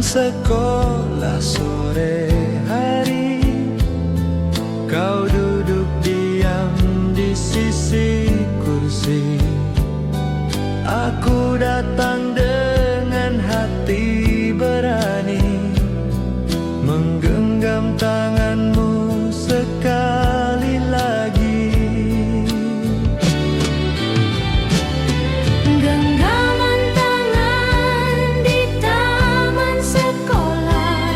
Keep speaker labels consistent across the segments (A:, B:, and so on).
A: sekolah sore hari, kau duduk diam di sisi kursi. Aku datang dengan hati berani, menggenggam tanganmu sekali lagi.
B: Genggaman tangan di taman sekolah,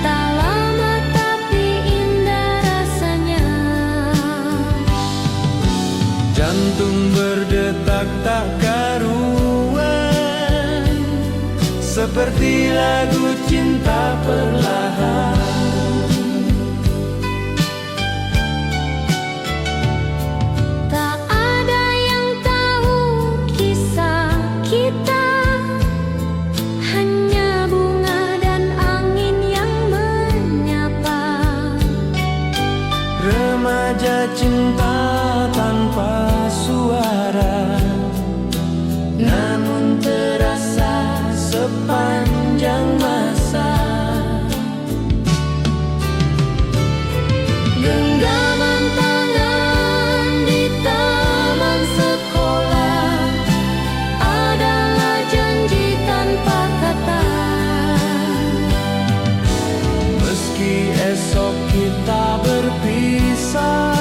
B: tak lama tapi indah rasanya.
A: Jantung berdetak tak karuan, seperti lagu cinta perlahan.
B: Tak ada yang tahu kisah kita, hanya bunga dan angin yang menyapa.
A: Remaja cinta tanpa suara, namun terasa sepanjang masa.
B: Genggaman tangan di taman sekolah adalah janji tanpa kata.
A: Meski esok kita berpisah,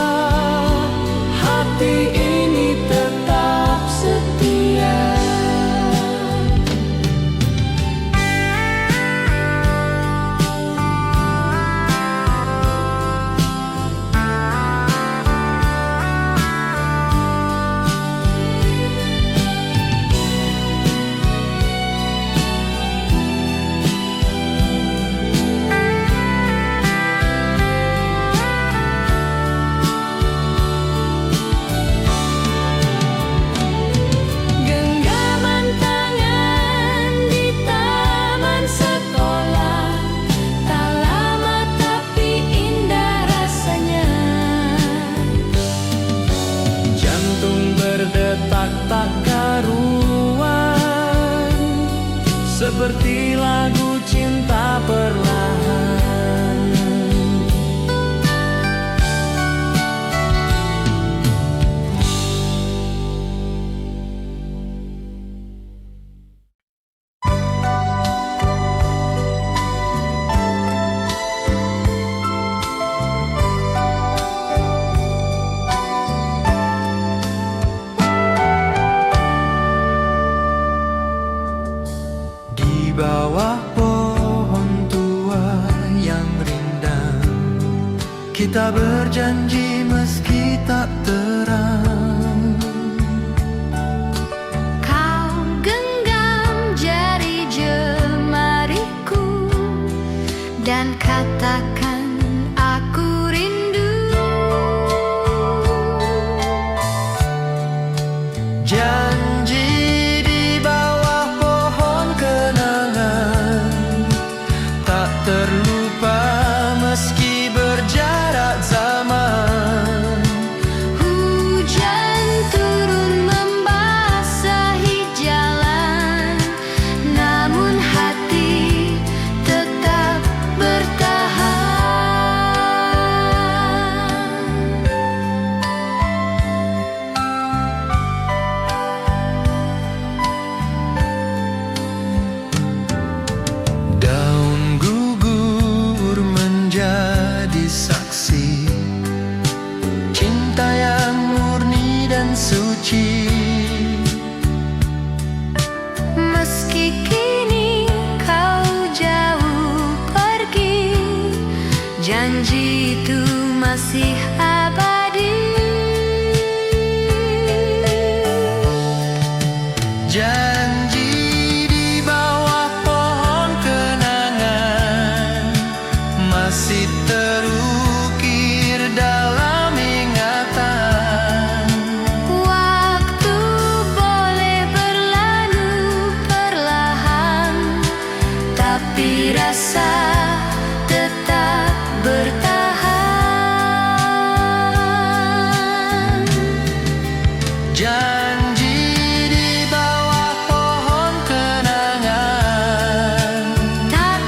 A: hati ini tetap setia.
B: Genggaman tangan di taman sekolah, tak lama tapi indah rasanya.
A: Jantung berdetak tak karuan, seperti lagu cinta perlahan. Di bawah pohon tua yang rindang, kita berjanji meski tak terang.
B: Kau genggam jari jemariku dan katakan aku rindu.
A: Janji di bawah pohon kenangan, tak terlupa meski berjarak zaman.
B: Hujan turun membasahi jalan, namun hati tetap bertahan.
A: Daun gugur menjadi saksi cinta yang murni dan suci.
B: Meski kini kau jauh pergi, janji itu masih abadi.
A: Janji di bawah pohon kenangan masih terukir dalam ingatan.
B: Waktu boleh berlalu perlahan, tapi rasa tetap bertahan.
A: Janji di bawah pohon kenangan,
B: Tak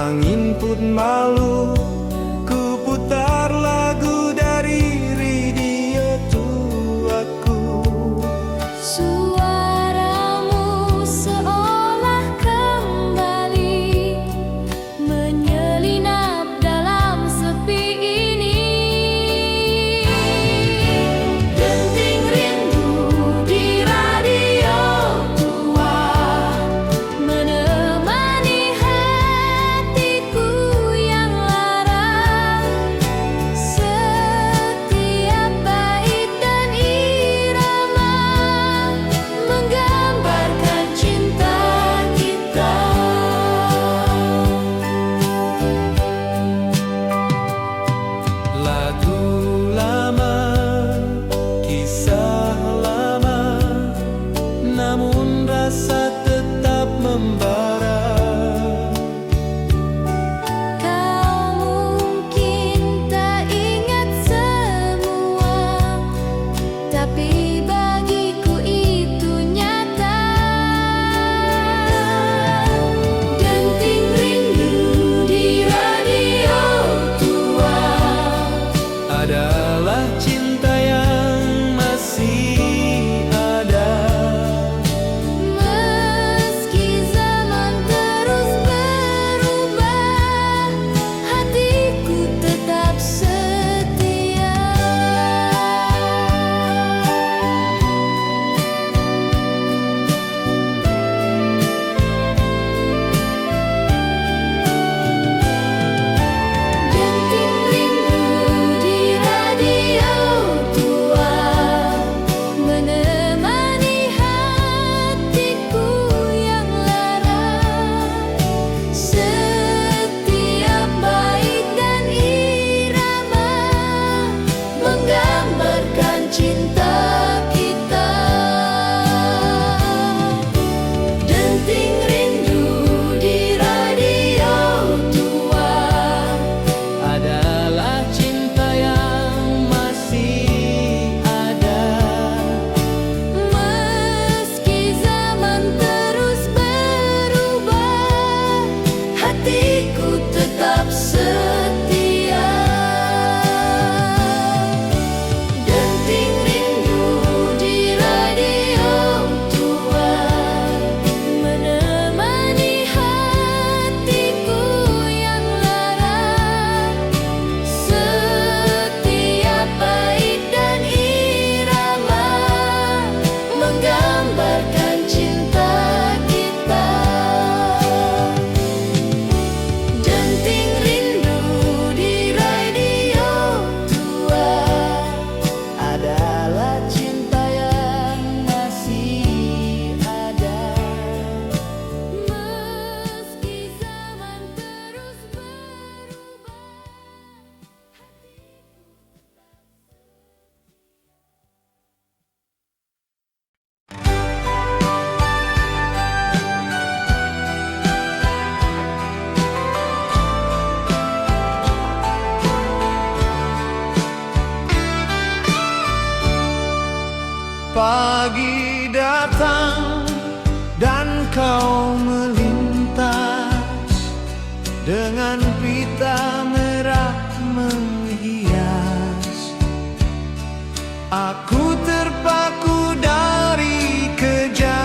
A: Angin pun malu, ku putar lagu dari radio tuaku.
B: Suaramu seolah kembali menyelinap dalam sepi ini. Denting rindu di radio tua menemani hatiku yang lara. Setiap bait dan irama menggambarkan cinta kita.
A: Lagu lama, kisah lama, namun rasa tetap membara.
B: Kau mungkin tak ingat semua, tapi bagiku itu nyata. Denting rindu di radio tua
A: Adalah cinta yang masih ada.
B: meski zaman terus berubah, hatiku tetap setia. Denting rindu di radio tua menemani hatiku yang lara. Setiap bait dan irama menggambarkan cinta kita. Denting rindu di radio tua
A: Adalah cinta yang masih ada.
B: meski zaman terus berubah, hatiku tetap setia. Denting rindu di radio tua menemani hatiku yang lara. Setiap bait dan irama menggambarkan cinta kita. Denting rindu di radio tua adalah cinta yang masih ada. Meski zaman terus berubah.
A: Pagi datang dan kau melintas dengan pita merah menghias. Aku terpaku dari kejauhan,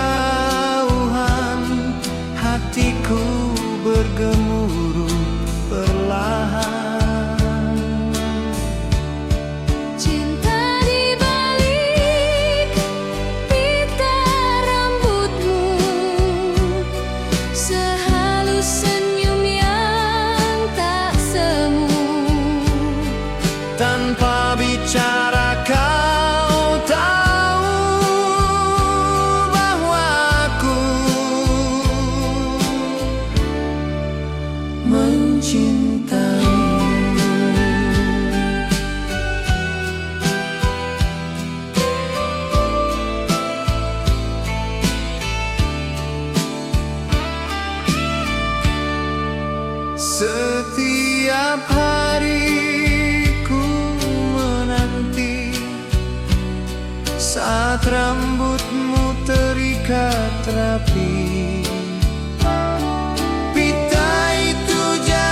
A: hatiku bergemuruh perlahan.
B: Cinta di balik pita rambutmu, sehalus senyum yang tak semu.
A: Tanpa bicara kau tahu bahwa aku Setiap hari ku menanti saat rambutmu terikat rapi. Pita itu jadi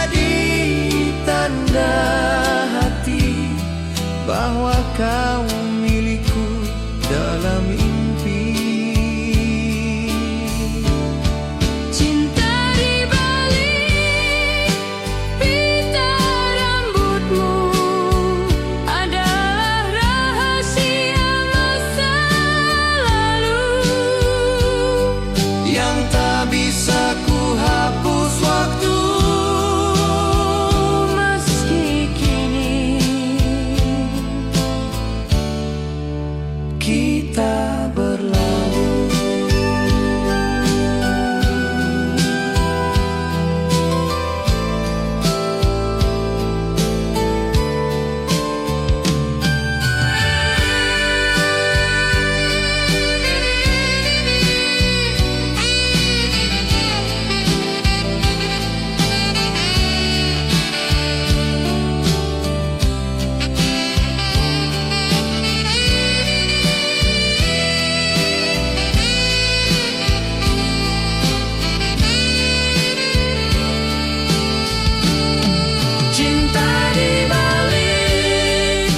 B: cinta di balik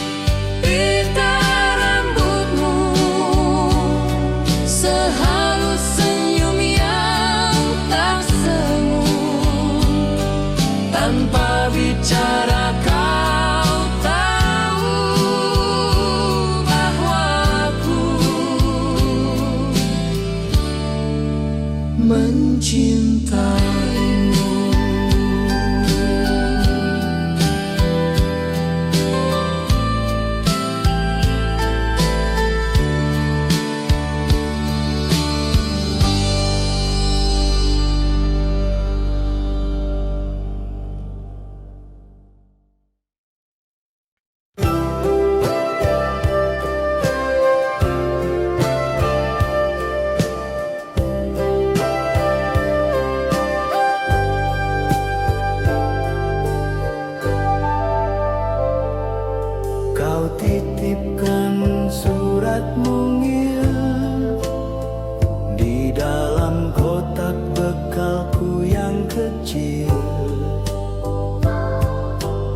B: pita rambutmu, sehalus senyum yang tak semu. Tanpa bicara kau tahu bahwa aku mencintaimu.
A: Kau titipkan surat mungil di dalam kotak bekalku yang kecil,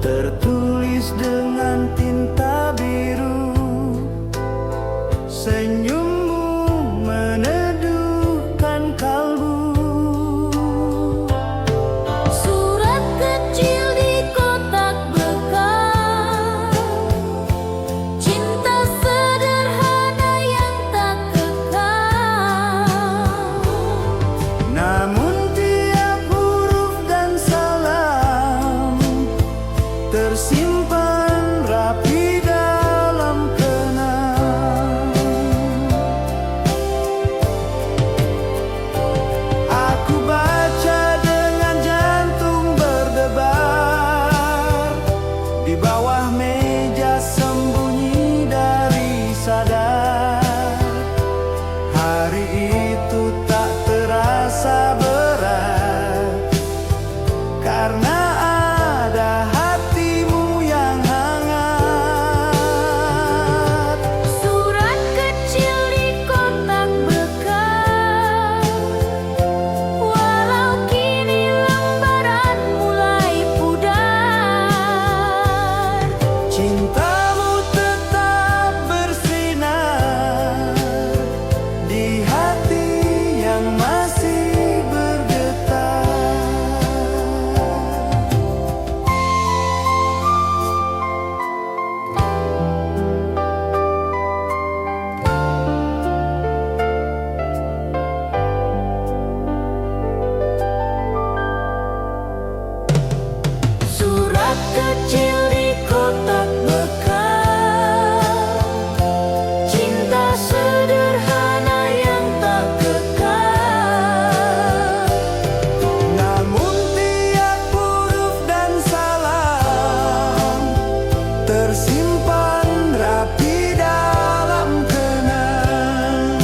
A: tertulis dengan tinta biru. Senyummu meneduhkan kalbu.
B: Surat kecil di kotak bekal, cinta sederhana yang tak kekal.
A: Namun tiap huruf dan salam tersimpan rapi dalam kenang. Aku baca dengan jantung berdebar, di bawah meja sembunyi dari sadar. Hari itu tak terasa berat, karena ada hatimu yang hangat.
B: Surat kecil di kotak bekal, walau kini lembaran mulai pudar.
A: Cintamu tetap bersinar di hati yang masih bergetar. Surat kecil di kotak bekal, cinta sederhana yang tak kekal. Namun tiap huruf dan salam tersimpan rapi dalam kenang.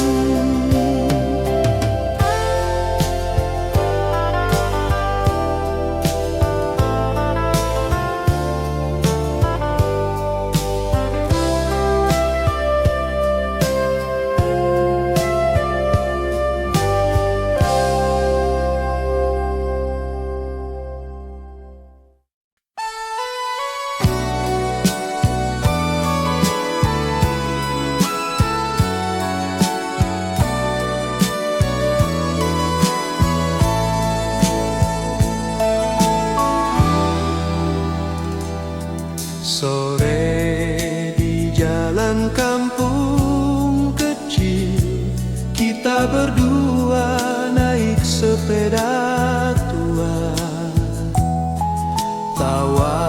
A: Sore di jalan kampung kecil, kita berdua naik sepeda tua. Tawa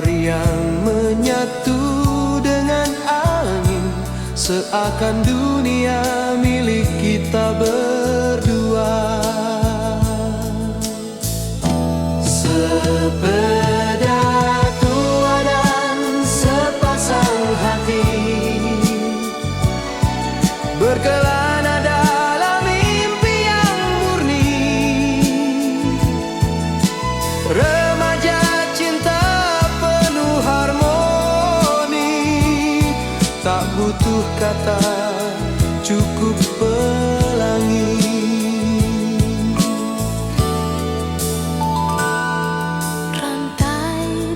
A: riang menyatu dengan angin, seakan dunia milik kita berdua. Sepeda tua dan sepasang hati berkelana dalam mimpi yang murni. Remaja cinta penuh harmoni, tak butuh kata, cukup pelangi.
B: Rantai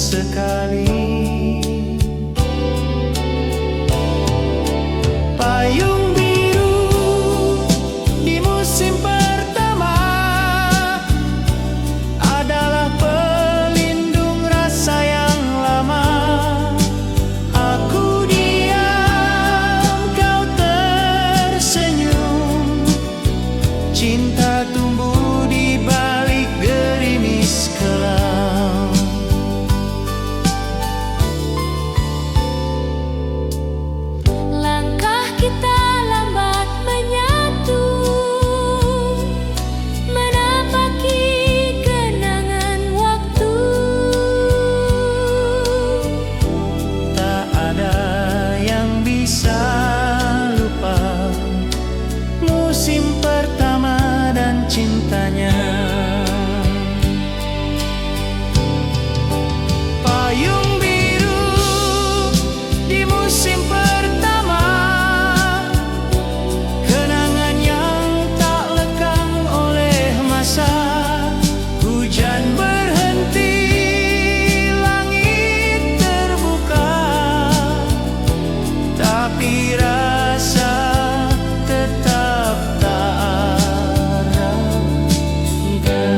A: sesekali. Payung biru di musim pertama adalah pelindung rasa yang lama. Aku diam, kau tersenyum. Cinta tumbuh di balik gerimis kelam.
B: Langkah kita lambat menyatu, menapaki kenangan waktu.
A: Tak ada yang bisa lupa musim pertama dan cintanya. Payung biru di musim pertama, kenangan yang tak lekang oleh masa. Hujan berhenti, langit terbuka, tapi rasa tetap tak ragukan.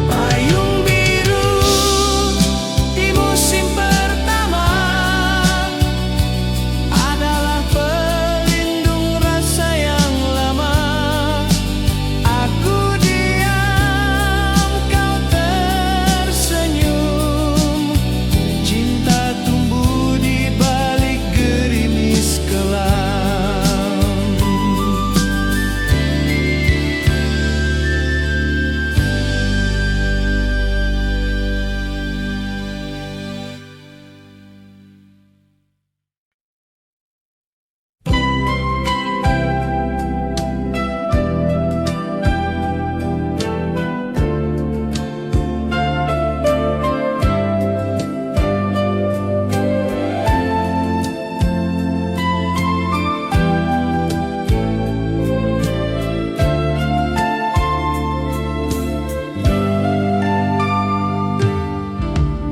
A: Payung biru di musim pertama adalah pelindung rasa yang lama. Aku diam, kau tersenyum. Cinta tumbuh di balik gerimis kelam.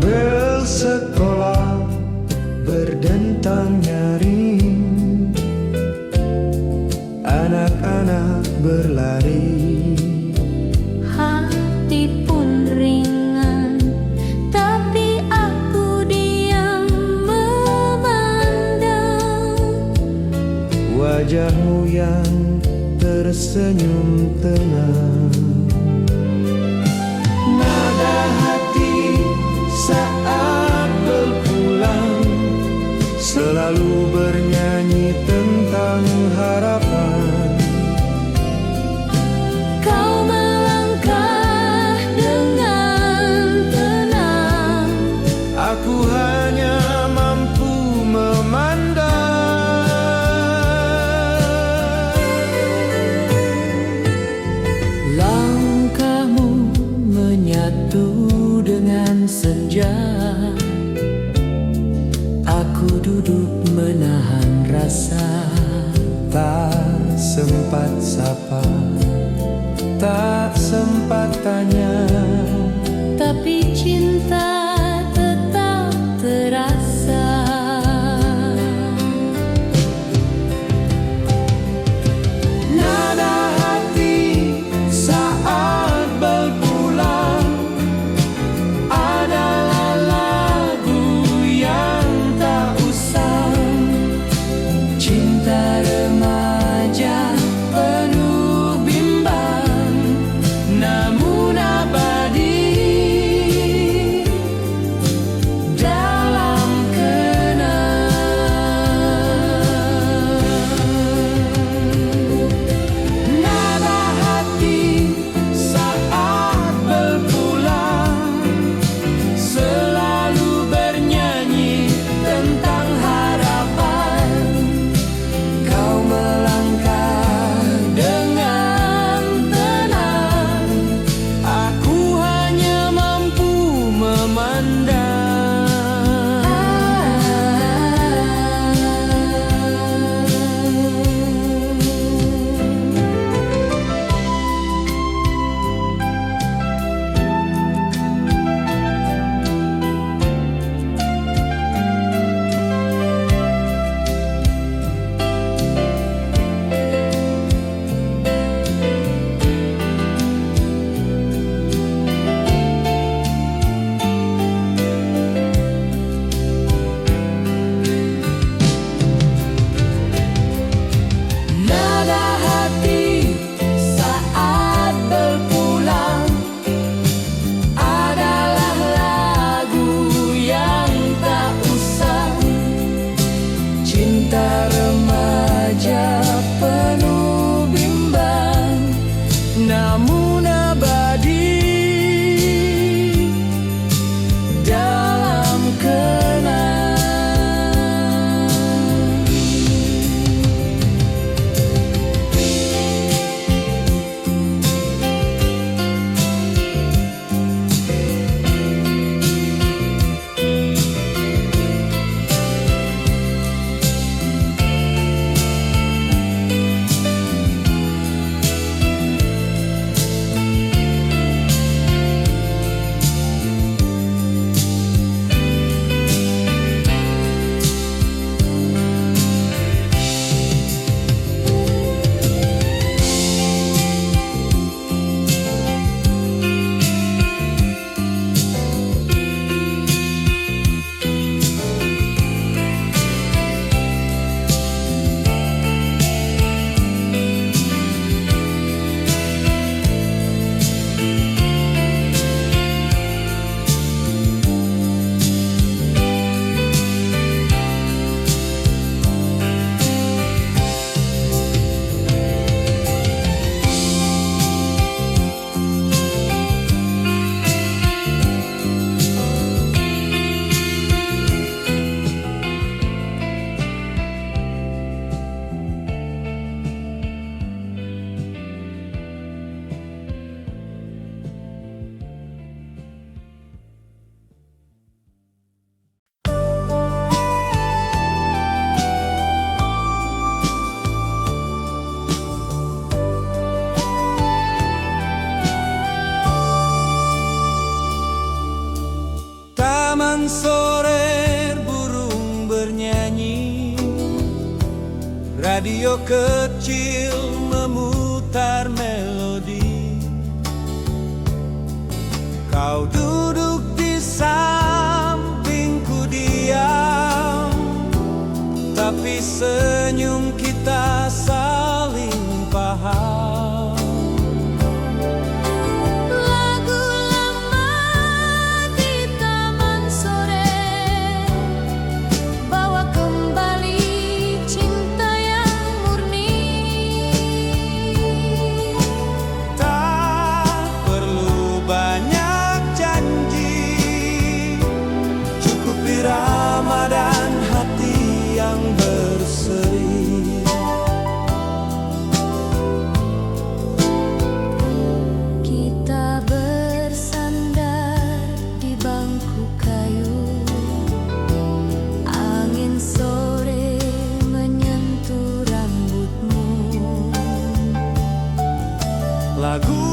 A: Bel sekolah berdentang nyaring, anak-anak berlari.
B: Hati pun ringan, tapi aku diam memandang.
A: Wajahmu yang tersenyum tenang. Nada hati saat berpulang selalu bernyanyi tentang harapan.
B: Kau melangkah dengan tenang,
A: Aku hanya mampu memandang. Langkahmu menyatu dengan senja. Aku duduk menahan rasa. Tak sempat sapa, tak sempat tanya.
B: tapi cinta tetap terasa.
A: Nada hati saat berpulang adalah lagu yang tak usang. Cinta remaja penuh Radio kecil memutar melodi. Kau duduk di sampingku diam, tapi senyum kita saling paham.
B: Lagu lama di taman sore bawa kembali cinta yang murni.
A: Tak perlu banyak janji, cukup irama dan hati yang berseri.
B: Kita bersandar di bangku kayu, angin sore menyentuh rambutmu.
A: Lagu